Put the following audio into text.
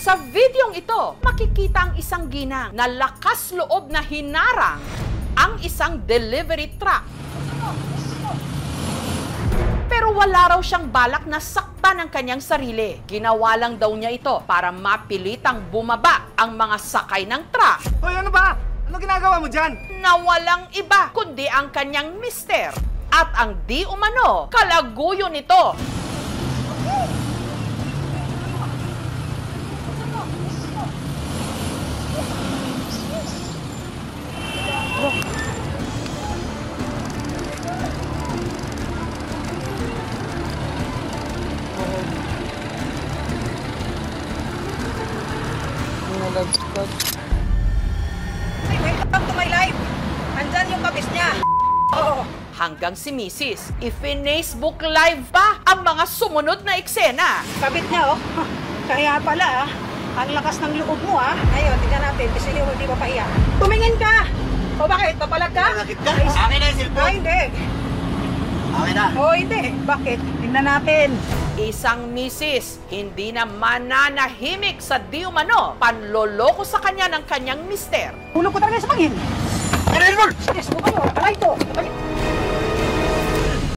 Sa videong ito, makikita ang isang ginang na lakas loob na hinarang ang isang delivery truck. Pero wala raw siyang balak na saktan ang kanyang sarili. Ginawa lang daw niya ito para mapilitang bumaba ang mga sakay ng truck. Hoy, ano ba? Ano ginagawa mo dyan? Na walang iba kundi ang kanyang mister at ang di umano kalaguyo nito. Ay, welcome to my life. Andyan yung kabis niya. Oo. Hanggang si Mrs. i-Facebook live pa ang mga sumunod na eksena. Kabit niya, oh. Kaya pala, ang lakas ng loob mo, ah. Ngayon, tingnan natin. Kasi yung hindi pa paiyak. Tumingin ka! O bakit? Papalag ka? Nakit ka? Akin na yung Ay, cellphone. hindi. Akin na. O, hindi. Bakit? Tingnan natin. Isang misis, hindi na mananahimik sa di umano panloloko sa kanya ng kanyang mister. Hulog ko talaga sa pangin. Ano yun, Lord? Yes, mo kayo. Alay ito.